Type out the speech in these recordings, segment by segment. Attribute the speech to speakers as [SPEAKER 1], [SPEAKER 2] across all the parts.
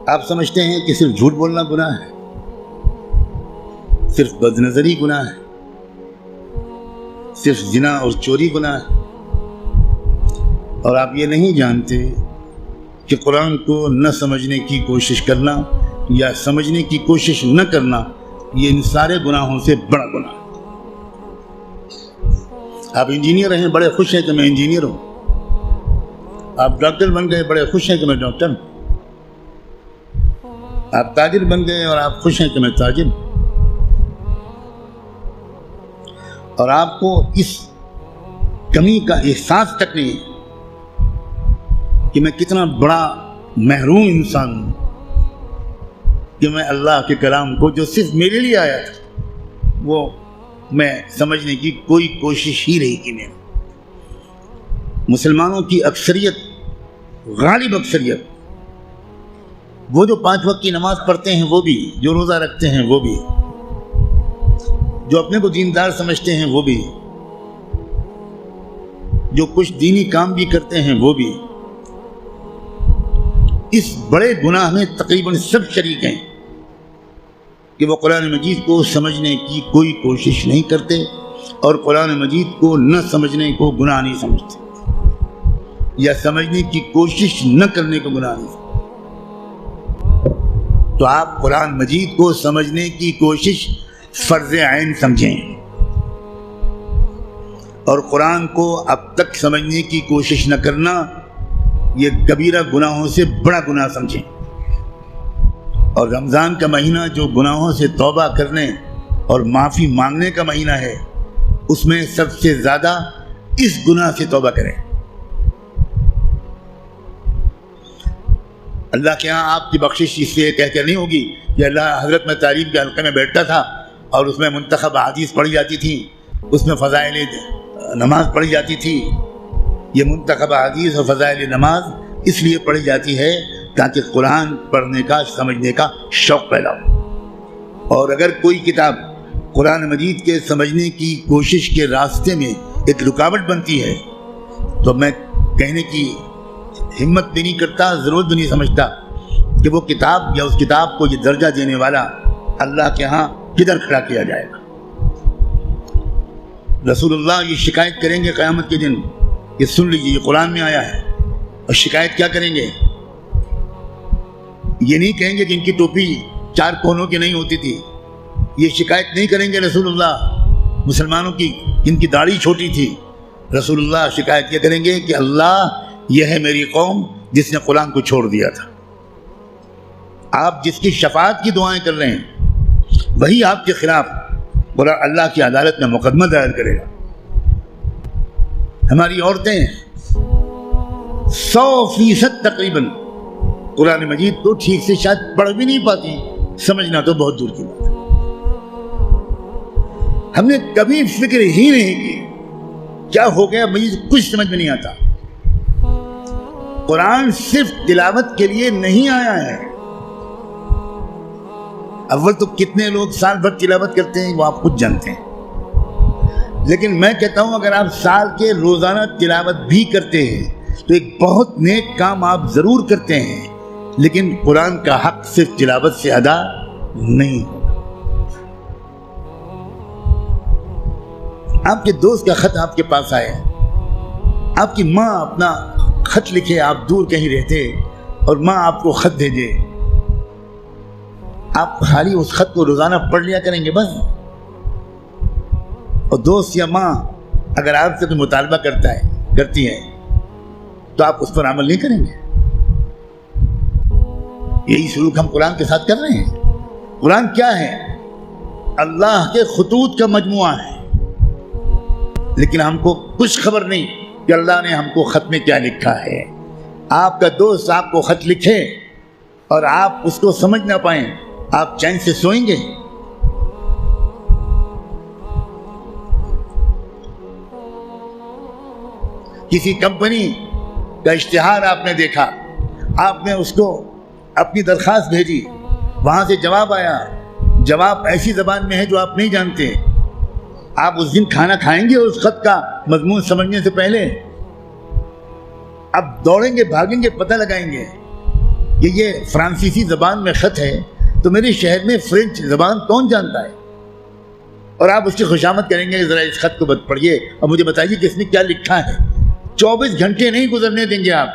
[SPEAKER 1] آپ سمجھتے ہیں کہ صرف جھوٹ بولنا گناہ ہے، صرف بد نظری گناہ ہے، صرف زنا اور چوری گناہ ہے، اور آپ یہ نہیں جانتے کہ قرآن کو نہ سمجھنے کی کوشش کرنا یا سمجھنے کی کوشش نہ کرنا یہ ان سارے گناہوں سے بڑا گناہ ہے۔ آپ انجینئر ہیں، بڑے خوش ہیں کہ میں انجینئر ہوں، آپ ڈاکٹر بن گئے، بڑے خوش ہیں کہ میں ڈاکٹر ہوں، آپ تاجر بن گئے اور آپ خوش ہیں کہ میں تاجر ہوں، اور آپ کو اس کمی کا احساس تک نہیں ہے کہ میں کتنا بڑا محروم انسان ہوں کہ میں اللہ کے کلام کو جو صرف میرے لیے آیا تھا وہ میں سمجھنے کی کوئی کوشش ہی نہیں کی میں۔ مسلمانوں کی اکثریت، غالب اکثریت، وہ جو 5 وقت کی نماز پڑھتے ہیں وہ بھی، جو روزہ رکھتے ہیں وہ بھی، جو اپنے کو دیندار سمجھتے ہیں وہ بھی، جو کچھ دینی کام بھی کرتے ہیں وہ بھی، اس بڑے گناہ میں تقریباً سب شریک ہیں کہ وہ قرآن مجید کو سمجھنے کی کوئی کوشش نہیں کرتے اور قرآن مجید کو نہ سمجھنے کو گناہ نہیں سمجھتے یا سمجھنے کی کوشش نہ کرنے کو گناہ نہیں سمجھتے۔ تو آپ قرآن مجید کو سمجھنے کی کوشش فرض عین سمجھیں اور قرآن کو اب تک سمجھنے کی کوشش نہ کرنا یہ کبیرہ گناہوں سے بڑا گناہ سمجھیں۔ اور رمضان کا مہینہ جو گناہوں سے توبہ کرنے اور معافی مانگنے کا مہینہ ہے، اس میں سب سے زیادہ اس گناہ سے توبہ کریں۔ اللہ کے ہاں آپ کی بخشش اس لیے کہہ کر نہیں ہوگی کہ اللہ حضرت میں تعلیم کے حلقے میں بیٹھتا تھا اور اس میں منتخب احادیث پڑھی جاتی تھی، اس میں فضائل نماز پڑھی جاتی تھی۔ یہ منتخب احادیث اور فضائل نماز اس لیے پڑھی جاتی ہے تاکہ قرآن پڑھنے کا، سمجھنے کا شوق پیدا ہو۔ اور اگر کوئی کتاب قرآن مجید کے سمجھنے کی کوشش کے راستے میں ایک رکاوٹ بنتی ہے تو میں کہنے کی ہمت بھی نہیں کرتا، ضرورت بھی نہیں سمجھتا کہ وہ کتاب یا اس کتاب کو یہ درجہ دینے والا اللہ کے ہاں کدھر کھڑا کیا جائے گا۔ رسول اللہ یہ شکایت کریں گے قیامت کے دن، یہ سن لیجیے، یہ قرآن میں آیا ہے، اور شکایت کیا کریں گے؟ یہ نہیں کہیں گے کہ ان کی ٹوپی 4 کونوں کی نہیں ہوتی تھی، یہ شکایت نہیں کریں گے رسول اللہ مسلمانوں کی جن کی داڑھی چھوٹی تھی۔ رسول اللہ شکایت کیا کریں گے کہ اللہ یہ ہے میری قوم جس نے قرآن کو چھوڑ دیا تھا۔ آپ جس کی شفاعت کی دعائیں کر رہے ہیں وہی آپ کے خلاف اللہ کی عدالت میں مقدمہ دائر کرے گا۔ ہماری عورتیں 100% تقریباً قرآن مجید کو ٹھیک سے شاید پڑھ بھی نہیں پاتی، سمجھنا تو بہت دور کی بات ہے۔ ہم نے کبھی فکر ہی نہیں کی کیا ہو گیا، مجھے کچھ سمجھ میں نہیں آتا۔ قرآن صرف تلاوت کے لیے نہیں آیا ہے۔ اول تو کتنے لوگ سال بھر تلاوت کرتے ہیں وہ آپ خود جانتے ہیں، لیکن میں کہتا ہوں اگر آپ سال کے روزانہ تلاوت بھی کرتے ہیں تو ایک بہت نیک کام آپ ضرور کرتے ہیں، لیکن قرآن کا حق صرف تلاوت سے ادا نہیں ہوگا۔ آپ کے دوست کا خط آپ کے پاس آئے، آپ کی ماں اپنا خط لکھے، آپ دور کہیں رہتے اور ماں آپ کو خط بھیجے، آپ خالی اس خط کو روزانہ پڑھ لیا کریں گے بس؟ اور دوست یا ماں اگر آپ سے کوئی مطالبہ کرتی ہے تو آپ اس پر عمل نہیں کریں گے؟ یہی سلوک ہم قرآن کے ساتھ کر رہے ہیں۔ قرآن کیا ہے؟ اللہ کے خطوط کا مجموعہ ہے، لیکن ہم کو کچھ خبر نہیں کہ اللہ نے ہم کو خط میں کیا لکھا ہے۔ آپ کا دوست آپ کو خط لکھے اور آپ اس کو سمجھ نہ پائیں، آپ چین سے سوئیں گے؟ کسی کمپنی کا اشتہار آپ نے دیکھا، آپ نے اس کو اپنی درخواست بھیجی، وہاں سے جواب آیا، جواب ایسی زبان میں ہے جو آپ نہیں جانتے، آپ اس دن کھانا کھائیں گے اس خط کا مضمون سمجھنے سے پہلے؟ اب دوڑیں گے، بھاگیں گے، پتہ لگائیں گے یہ فرانسیسی زبان میں خط ہے تو میرے شہر میں فرینچ زبان کون جانتا ہے؟ اور آپ اس کی خوشامد کریں گے کہ ذرا اس خط کو پڑھیے اور مجھے بتائیے کہ اس نے کیا لکھا ہے۔ 24 گھنٹے نہیں گزرنے دیں گے آپ،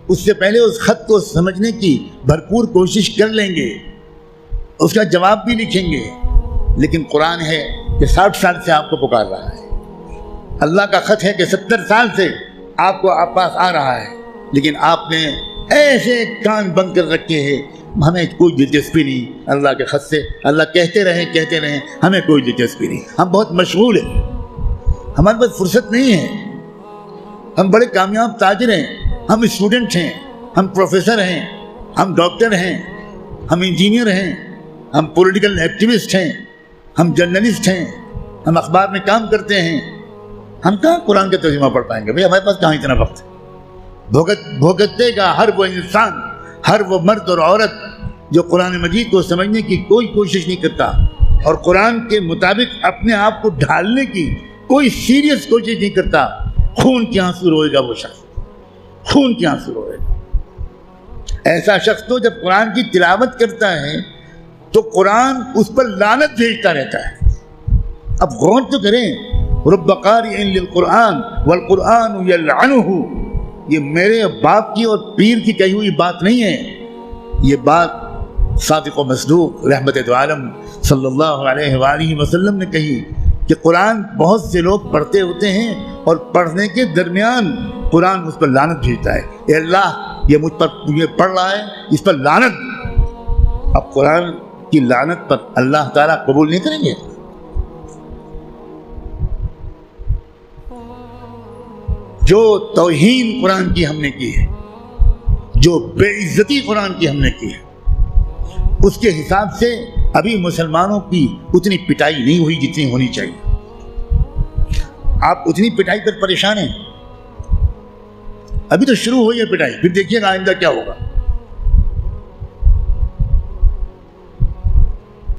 [SPEAKER 1] اس سے پہلے اس خط کو سمجھنے کی بھرپور کوشش کر لیں گے، اس کا جواب بھی لکھیں گے۔ لیکن قرآن ہے کہ 60 سال سے آپ کو پکار رہا ہے، اللہ کا خط ہے کہ 70 سال سے آپ کو آپ پاس آ رہا ہے، لیکن آپ نے ایسے کان بند کر رکھے ہیں، ہمیں کوئی دلچسپی نہیں اللہ کے خط سے، اللہ کہتے رہیں ہمیں کوئی دلچسپی نہیں، ہم بہت مشغول ہیں، ہمارے پاس فرصت نہیں ہے، ہم بڑے کامیاب تاجر ہیں، ہم اسٹوڈنٹ ہیں، ہم پروفیسر ہیں، ہم ڈاکٹر ہیں، ہم انجینئر ہیں، ہم پولیٹیکل ایکٹیوسٹ ہیں، ہم جرنلسٹ ہیں، ہم اخبار میں کام کرتے ہیں، ہم کہاں قرآن کا ترجمہ پڑھ پائیں گے؟ بھئی ہمارے پاس کہاں اتنا وقت ہے؟ بھوگتے گا ہر وہ انسان، ہر وہ مرد اور عورت جو قرآن مجید کو سمجھنے کی کوئی کوشش نہیں کرتا اور قرآن کے مطابق اپنے آپ کو ڈھالنے کی کوئی سیریس کوشش نہیں کرتا، خون کے آنسو روئے گا وہ شخص، خون کے آنسو روئے گا۔ ایسا شخص تو جب قرآن کی تلاوت کرتا ہے تو قرآن اس پر لعنت بھیجتا رہتا ہے۔ اب غور تو کریں، رب قارئ للقرآن والقرآن یلعنہ، یہ میرے باپ کی اور پیر کی کہی ہوئی بات نہیں ہے، یہ بات صادق و مصدوق رحمت دو عالم صلی اللہ علیہ وآلہ وسلم نے کہی کہ قرآن بہت سے لوگ پڑھتے ہوتے ہیں اور پڑھنے کے درمیان قرآن اس پر لعنت بھیجتا ہے، اے اللہ یہ مجھ پر یہ پڑھ رہا ہے، اس پر لعنت۔ اب قرآن کی لعنت پر اللہ تعالیٰ قبول نہیں کریں گے؟ جو توہین قرآن کی ہم نے کی ہے، جو بے عزتی قرآن کی ہم نے کی ہے، اس کے حساب سے ابھی مسلمانوں کی اتنی پٹائی نہیں ہوئی جتنی ہونی چاہیے۔ آپ اتنی پٹائی پر پریشان ہیں، ابھی تو شروع ہوئی ہے پٹائی، پھر دیکھیے گا آئندہ کیا ہوگا۔